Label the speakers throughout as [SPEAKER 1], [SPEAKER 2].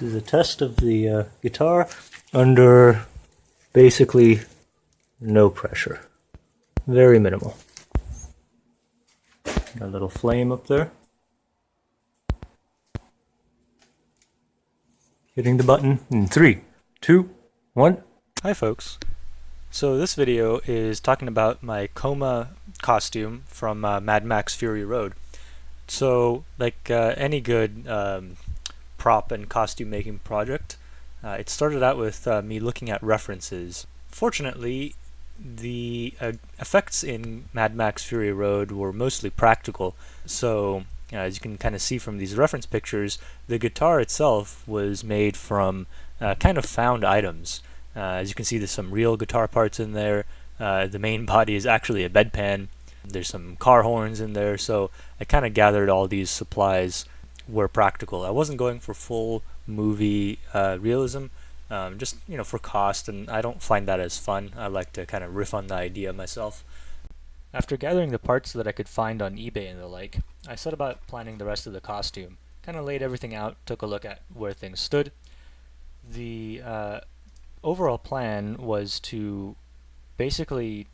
[SPEAKER 1] This is a test of the guitar under basically no pressure. Very minimal. Got a little flame up there. Hitting the button in 3, 2, 1.
[SPEAKER 2] Hi folks. So this video is talking about my Coma costume from Mad Max Fury Road. So like any good prop and costume making project, it started out with me looking at references. Fortunately, the effects in Mad Max Fury Road were mostly practical, so as you can kind of see from these reference pictures, the guitar itself was made from kind of found items. As you can see, there's some real guitar parts in there. The main body is actually a bedpan. There's some car horns in there, so I kind of gathered all these supplies where practical. I wasn't going for full movie realism, just for cost, and I don't find that as fun. I like to kind of riff on the idea myself. After gathering the parts that I could find on eBay and the like, I set about planning the rest of the costume. Kind of laid everything out, took a look at where things stood. The overall plan was to basically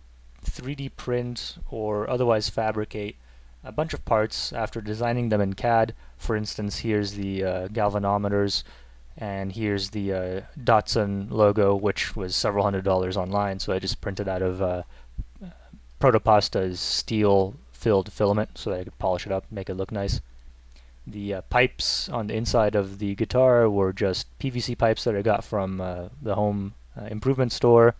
[SPEAKER 2] 3D print or otherwise fabricate a bunch of parts after designing them in CAD. For instance, here's the galvanometers, and here's the Datsun logo, which was several $100s online, so I just printed out of Protopasta's steel-filled filament so that I could polish it up, make it look nice. The pipes on the inside of the guitar were just PVC pipes that I got from the home improvement store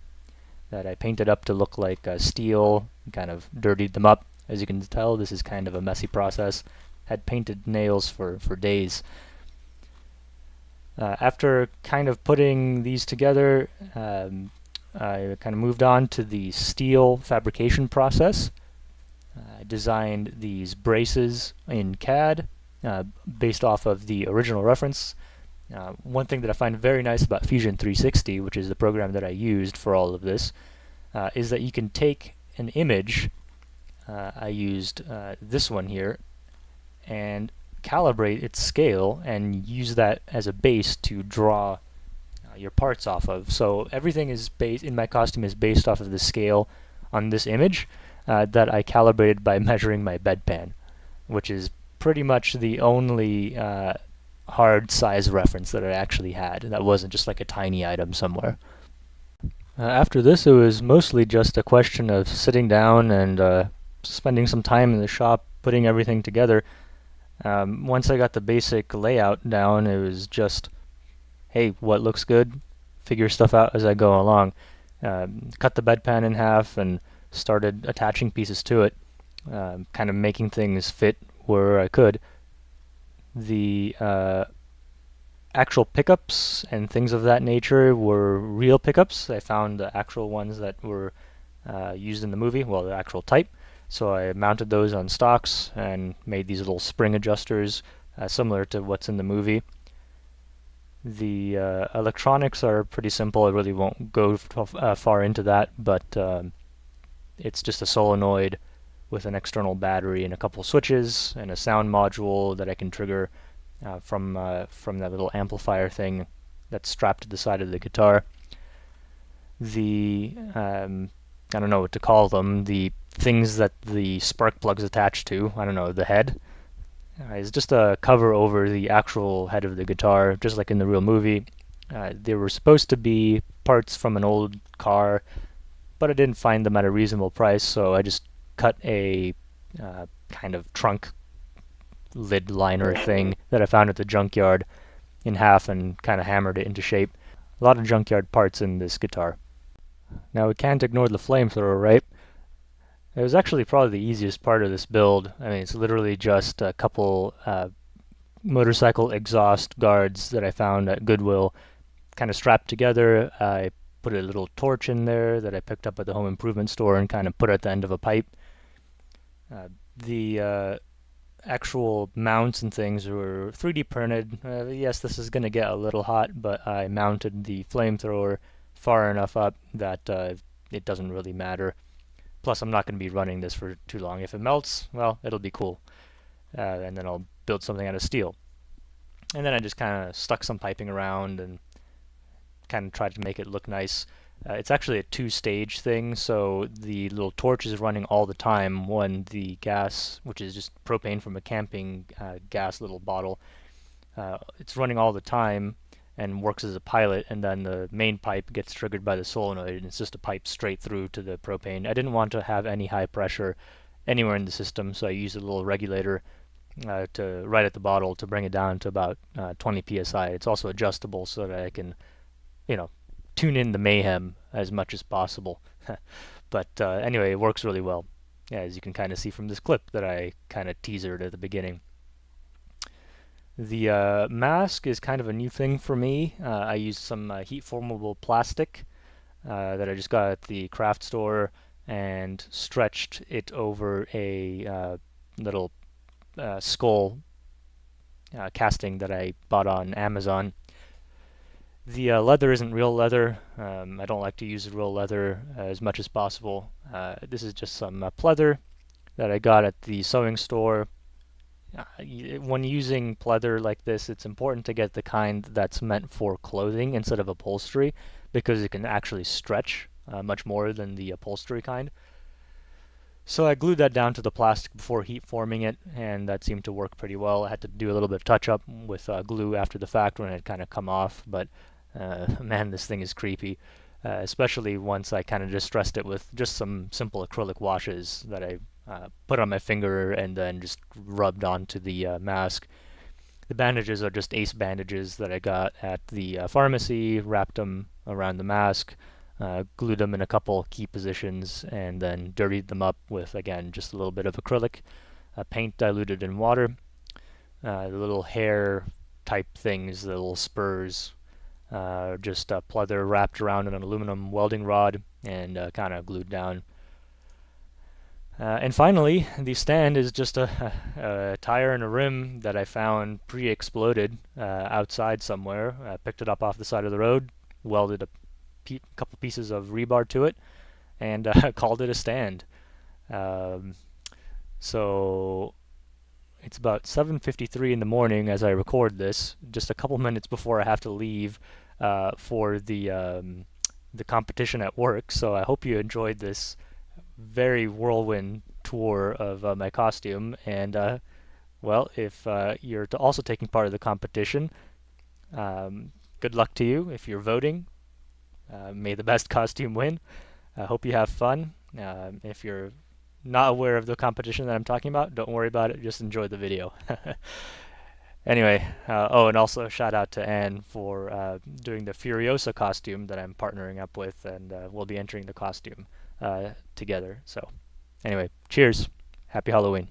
[SPEAKER 2] that I painted up to look like steel, kind of dirtied them up. As you can tell, this is kind of a messy process. Had painted nails for days. After kind of putting these together, I kind of moved on to the steel fabrication process. I designed these braces in CAD based off of the original reference. One thing that I find very nice about Fusion 360, which is the program that I used for all of this, is that you can take an image, I used this one here, and calibrate its scale and use that as a base to draw your parts off of. So everything is based in my costume is based off of the scale on this image that I calibrated by measuring my bedpan, which is pretty much the only hard size reference that I actually had. That wasn't just like a tiny item somewhere. After this, it was mostly just a question of sitting down and spending some time in the shop putting everything together. Once I got the basic layout down, it was just, hey, what looks good? Figure stuff out as I go along. Cut the bedpan in half and started attaching pieces to it, kind of making things fit where I could. The actual pickups and things of that nature were real pickups. I found the actual ones that were used in the movie, well, the actual type. So I mounted those on stocks and made these little spring adjusters similar to what's in the movie. The electronics are pretty simple. I really won't go far into that, but it's just a solenoid with an external battery and a couple switches and a sound module that I can trigger from that little amplifier thing that's strapped to the side of the guitar. The I don't know what to call them, the things that the spark plug's attached to, I don't know, the head, is just a cover over the actual head of the guitar, just like in the real movie. They were supposed to be parts from an old car, but I didn't find them at a reasonable price, so I just cut a kind of trunk lid liner thing that I found at the junkyard in half and kind of hammered it into shape. A lot of junkyard parts in this guitar. Now we can't ignore the flamethrower, right? It was actually probably the easiest part of this build. I mean, it's literally just a couple motorcycle exhaust guards that I found at Goodwill, kind of strapped together. I put a little torch in there that I picked up at the home improvement store and kind of put at the end of a pipe. The actual mounts and things were 3D printed. Yes, this is going to get a little hot, but I mounted the flamethrower far enough up that it doesn't really matter. Plus, I'm not going to be running this for too long. If it melts, well, it'll be cool. And then I'll build something out of steel. And then I just kind of stuck some piping around and kind of tried to make it look nice. It's actually a two-stage thing, so the little torch is running all the time when the gas, which is just propane from a camping gas little bottle, it's running all the time and works as a pilot, and then the main pipe gets triggered by the solenoid, and it's just a pipe straight through to the propane. I didn't want to have any high pressure anywhere in the system, so I used a little regulator to right at the bottle to bring it down to about 20 psi. It's also adjustable so that I can, tune in the mayhem as much as possible. But anyway, it works really well, as you can kind of see from this clip that I kind of teasered at the beginning. The mask is kind of a new thing for me. I used some heat formable plastic that I just got at the craft store and stretched it over a little skull casting that I bought on Amazon. The leather isn't real leather. I don't like to use real leather as much as possible. This is just some pleather that I got at the sewing store. When using pleather like this, it's important to get the kind that's meant for clothing instead of upholstery, because it can actually stretch much more than the upholstery kind. So I glued that down to the plastic before heat forming it, and that seemed to work pretty well. I had to do a little bit of touch up with glue after the fact when it had kind of come off, but man, this thing is creepy, especially once I kind of distressed it with just some simple acrylic washes that I put on my finger and then just rubbed onto the mask. The bandages are just Ace bandages that I got at the pharmacy, wrapped them around the mask, glued them in a couple key positions, and then dirtied them up with, again, just a little bit of acrylic, paint diluted in water, the little hair type things, the little spurs, just pleather wrapped around an aluminum welding rod and kind of glued down. And finally, the stand is just a tire and a rim that I found pre-exploded outside somewhere. I picked it up off the side of the road, welded a couple pieces of rebar to it, and called it a stand. So it's about 7:53 in the morning as I record this, just a couple minutes before I have to leave for the competition at work. So I hope you enjoyed this very whirlwind tour of my costume, and well, if you're also taking part of the competition, good luck to you. If you're voting, may the best costume win. I hope you have fun. If you're not aware of the competition that I'm talking about, don't worry about it, just enjoy the video. Anyway, and also shout out to Anne for doing the Furiosa costume that I'm partnering up with, and we'll be entering the costume together. So anyway, cheers. Happy Halloween.